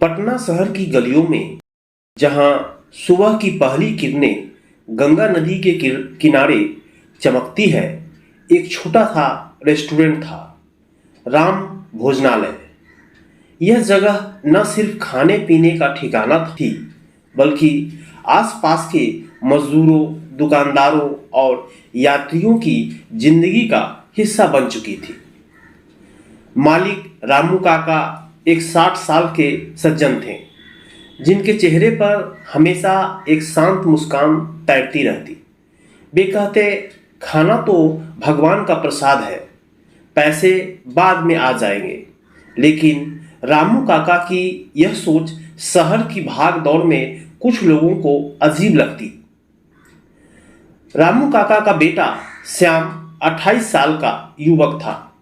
पटना शहर की गलियों में जहां सुबह की पहली किरणें गंगा नदी के किनारे चमकती है, एक छोटा सा रेस्टोरेंट था, राम भोजनालय। यह जगह न सिर्फ खाने पीने का ठिकाना थी, बल्कि आसपास के मजदूरों, दुकानदारों और यात्रियों की जिंदगी का हिस्सा बन चुकी थी। मालिक रामू काका एक 60 साल के सज्जन थे, जिनके चेहरे पर हमेशा एक शांत मुस्कान तैरती रहती। वे कहते, खाना तो भगवान का प्रसाद है, पैसे बाद में आ जाएंगे। लेकिन रामू काका की यह सोच शहर की भाग दौड़ में कुछ लोगों को अजीब लगती। रामू काका का बेटा श्याम 28 साल का युवक था,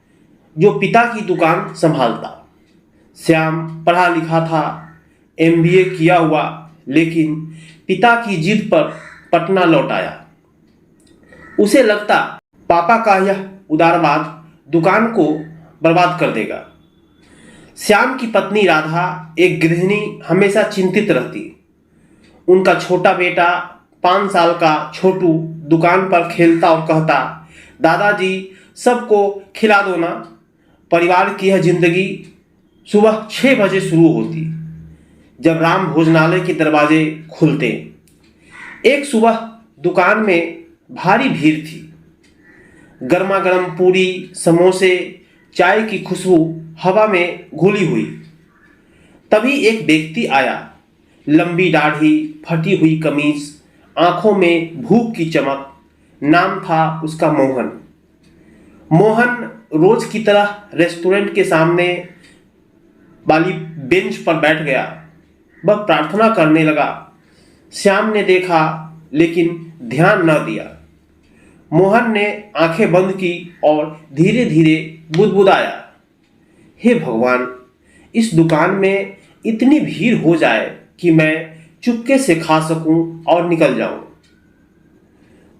जो पिता की दुकान संभालता। श्याम पढ़ा लिखा था, एमबीए किया हुआ, लेकिन पिता की जिद पर पटना लौट आया। उसे लगता पापा का यह उदारवाद दुकान को बर्बाद कर देगा। श्याम की पत्नी राधा, एक गृहिणी, हमेशा चिंतित रहती। उनका छोटा बेटा 5 साल का छोटू दुकान पर खेलता और कहता, दादाजी सबको खिला दो ना। परिवार की यह जिंदगी सुबह 6 बजे शुरू होती, जब राम भोजनालय के दरवाजे खुलते। एक सुबह दुकान में भारी भीड़ थी। गर्मा गर्म पूरी, समोसे, चाय की खुशबू हवा में घुली हुई। तभी एक व्यक्ति आया, लंबी दाढ़ी, फटी हुई कमीज, आंखों में भूख की चमक। नाम था उसका मोहन। मोहन रोज की तरह रेस्टोरेंट के सामने वाली बेंच पर बैठ गया। वह प्रार्थना करने लगा। श्याम ने देखा, लेकिन ध्यान न दिया। मोहन ने आंखें बंद की और धीरे धीरे बुदबुदाया, हे भगवान, इस दुकान में इतनी भीड़ हो जाए कि मैं चुपके से खा सकूं और निकल जाऊं।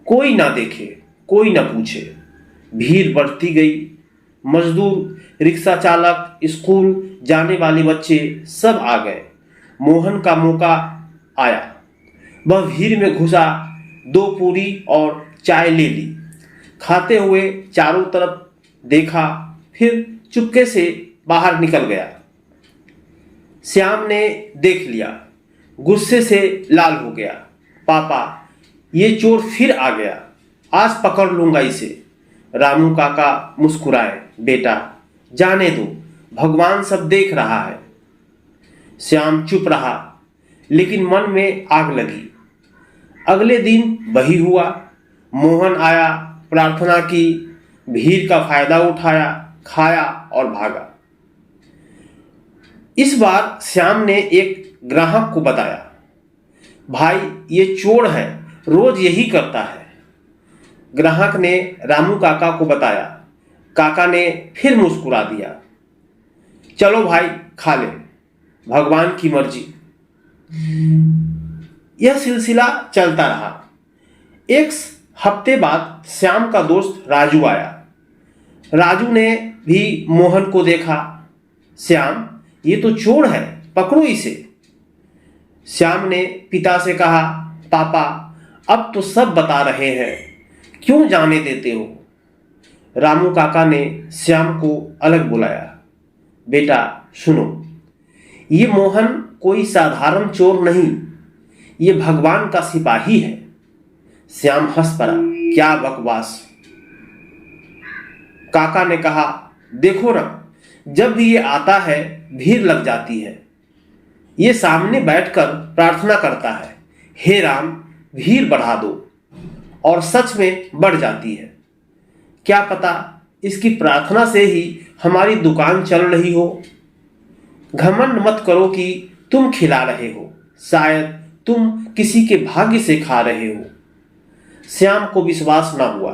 कोई ना देखे, कोई ना पूछे। भीड़ बढ़ती गई। मजदूर, रिक्शा चालक, स्कूल जाने वाले बच्चे सब आ गए। मोहन का मौका आया। वह भीड़ में घुसा, 2 पूरी और चाय ले ली। खाते हुए चारों तरफ देखा, फिर चुपके से बाहर निकल गया। श्याम ने देख लिया, गुस्से से लाल हो गया। पापा, ये चोर फिर आ गया, आज पकड़ लूंगा इसे। रामू काका मुस्कुराए, बेटा जाने दो, भगवान सब देख रहा है। श्याम चुप रहा, लेकिन मन में आग लगी। अगले दिन वही हुआ। मोहन आया, प्रार्थना की, भीड़ का फायदा उठाया, खाया और भागा। इस बार श्याम ने एक ग्राहक को बताया, भाई ये चोर है, रोज यही करता है। ग्राहक ने रामू काका को बताया। काका ने फिर मुस्कुरा दिया, चलो भाई खा ले, भगवान की मर्जी। यह सिलसिला चलता रहा। एक हफ्ते बाद श्याम का दोस्त राजू आया। राजू ने भी मोहन को देखा। श्याम, ये तो चोर है, पकड़ो इसे। श्याम ने पिता से कहा, पापा अब तो सब बता रहे हैं, क्यों जाने देते हो। रामू काका ने श्याम को अलग बुलाया, बेटा सुनो, ये मोहन कोई साधारण चोर नहीं, ये भगवान का सिपाही है। श्याम हंस पड़ा, क्या बकवास। काका ने कहा, देखो ना, जब भी ये आता है भीड़ लग जाती है। ये सामने बैठकर प्रार्थना करता है, हे राम भीड़ बढ़ा दो, और सच में बढ़ जाती है। क्या पता इसकी प्रार्थना से ही हमारी दुकान चल रही हो। घमंड मत करो कि तुम खिला रहे हो, शायद तुम किसी के भाग्य से खा रहे हो। श्याम को विश्वास न हुआ,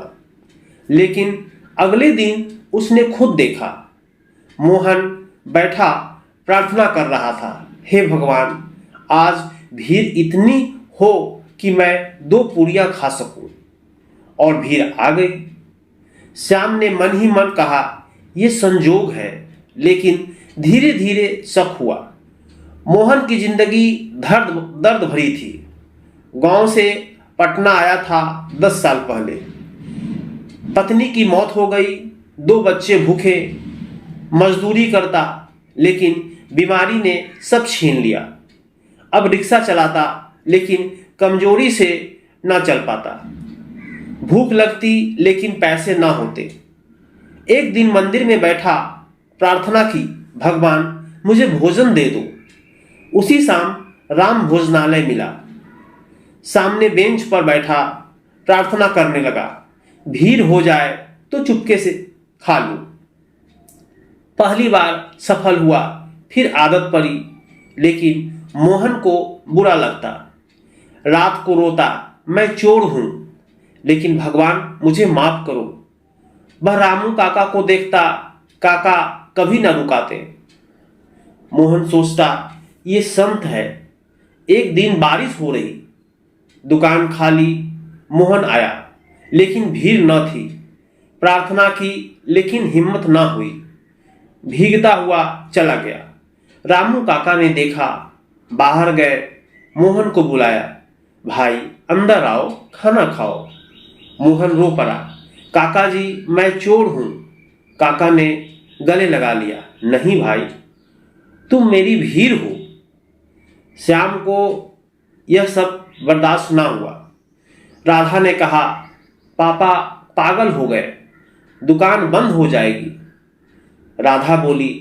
लेकिन अगले दिन उसने खुद देखा। मोहन बैठा प्रार्थना कर रहा था, हे भगवान, आज भीड़ इतनी हो कि मैं 2 पूरियां खा सकूं। और भीड़ आ गई। श्याम ने मन ही मन कहा, यह संजोग है, लेकिन धीरे धीरे शक हुआ। मोहन की जिंदगी दर्द दर्द भरी थी। गांव से पटना आया था 10 साल पहले। पत्नी की मौत हो गई, 2 बच्चे भूखे, मजदूरी करता, लेकिन बीमारी ने सब छीन लिया। अब रिक्शा चलाता, लेकिन कमजोरी से ना चल पाता। भूख लगती, लेकिन पैसे ना होते। एक दिन मंदिर में बैठा, प्रार्थना की, भगवान मुझे भोजन दे दो। उसी शाम राम भोजनालय मिला। सामने बेंच पर बैठा प्रार्थना करने लगा। भीड़ हो जाए तो चुपके से खा लूं। पहली बार सफल हुआ, फिर आदत पड़ी, लेकिन मोहन को बुरा लगता। रात को रोता, मैं चोर हूं, लेकिन भगवान मुझे माफ करो। वह रामू काका को देखता, काका कभी न रुकाते। मोहन सोचता, ये संत है। एक दिन बारिश हो रही, दुकान खाली। मोहन आया, लेकिन भीड़ न थी। प्रार्थना की, लेकिन हिम्मत न हुई। भीगता हुआ चला गया। रामू काका ने देखा, बाहर गए, मोहन को बुलाया, भाई अंदर आओ, खाना खाओ। मोहन रो पड़ा, काका जी मैं चोर हूं। काका ने गले लगा लिया, नहीं भाई, तुम मेरी भीड़ हो। श्याम को यह सब बर्दाश्त ना हुआ। राधा ने कहा, पापा पागल हो गए, दुकान बंद हो जाएगी। राधा बोली,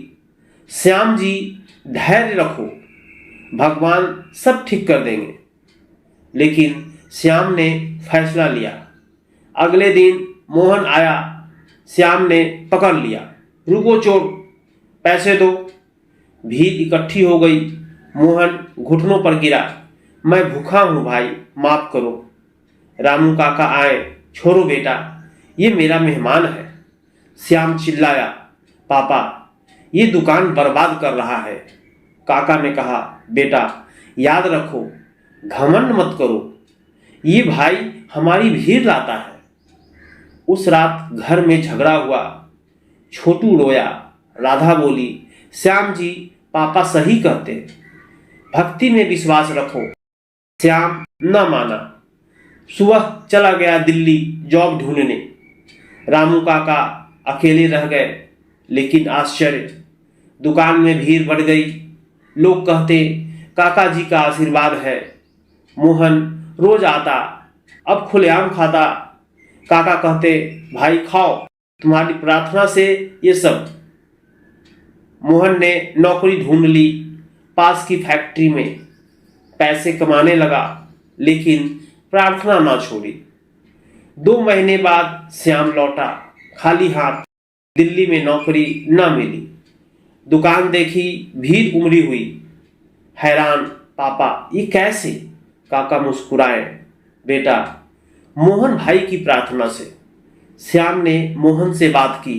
श्याम जी धैर्य रखो, भगवान सब ठीक कर देंगे। लेकिन श्याम ने फैसला लिया। अगले दिन मोहन आया। श्याम ने पकड़ लिया, रुको चोर, पैसे दो। भीड़ इकट्ठी हो गई। मोहन घुटनों पर गिरा, मैं भूखा हूं भाई, माफ करो। रामू काका आए, छोड़ो बेटा, ये मेरा मेहमान है। श्याम चिल्लाया, पापा ये दुकान बर्बाद कर रहा है। काका ने कहा, बेटा याद रखो, घमंड मत करो, ये भाई हमारी भीड़ लाता है। उस रात घर में झगड़ा हुआ। छोटू रोया। राधा बोली, श्याम जी पापा सही कहते, भक्ति में विश्वास रखो। श्याम न माना। सुबह चला गया दिल्ली जॉब ढूंढने। रामू काका अकेले रह गए, लेकिन आश्चर्य, दुकान में भीड़ बढ़ गई। लोग कहते, काका जी का आशीर्वाद है। मोहन रोज आता, अब खुलेआम खाता। काका कहते, भाई खाओ, तुम्हारी प्रार्थना से ये सब। मोहन ने नौकरी ढूंढ ली, पास की फैक्ट्री में। पैसे कमाने लगा, लेकिन प्रार्थना ना छोड़ी। 2 महीने बाद श्याम लौटा, खाली हाथ। दिल्ली में नौकरी न मिली। दुकान देखी, भीड़ उमड़ी हुई। हैरान, पापा ये कैसे? काका मुस्कुराए, बेटा मोहन भाई की प्रार्थना से। श्याम ने मोहन से बात की।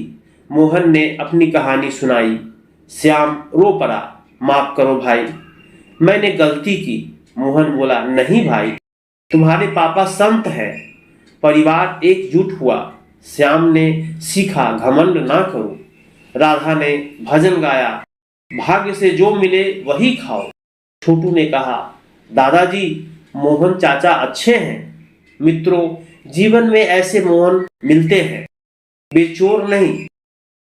मोहन ने अपनी कहानी सुनाई। श्याम रो पड़ा, माफ करो भाई, मैंने गलती की। मोहन बोला, नहीं भाई, तुम्हारे पापा संत हैं। परिवार एकजुट हुआ। श्याम ने सीखा, घमंड ना करो। राधा ने भजन गाया, भाग्य से जो मिले वही खाओ। छोटू ने कहा, दादाजी मोहन चाचा अच्छे हैं। मित्रों, जीवन में ऐसे मोहन मिलते हैं। वे चोर नहीं,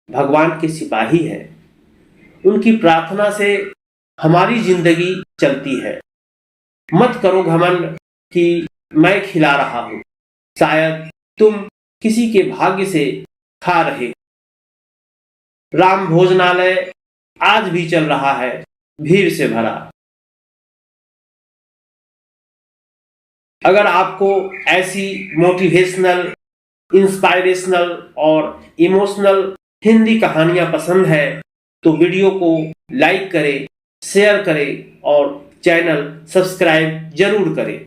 भगवान के सिपाही हैं। उनकी प्रार्थना से हमारी जिंदगी चलती है। मत करो घमंड कि मैं खिला रहा हूं, शायद तुम किसी के भाग्य से खा रहे हो। राम भोजनालय आज भी चल रहा है, भीड़ से भरा। अगर आपको ऐसी मोटिवेशनल, इंस्पायरेशनल और इमोशनल हिंदी कहानियां पसंद है तो वीडियो को लाइक करें, शेयर करें और चैनल सब्सक्राइब जरूर करें।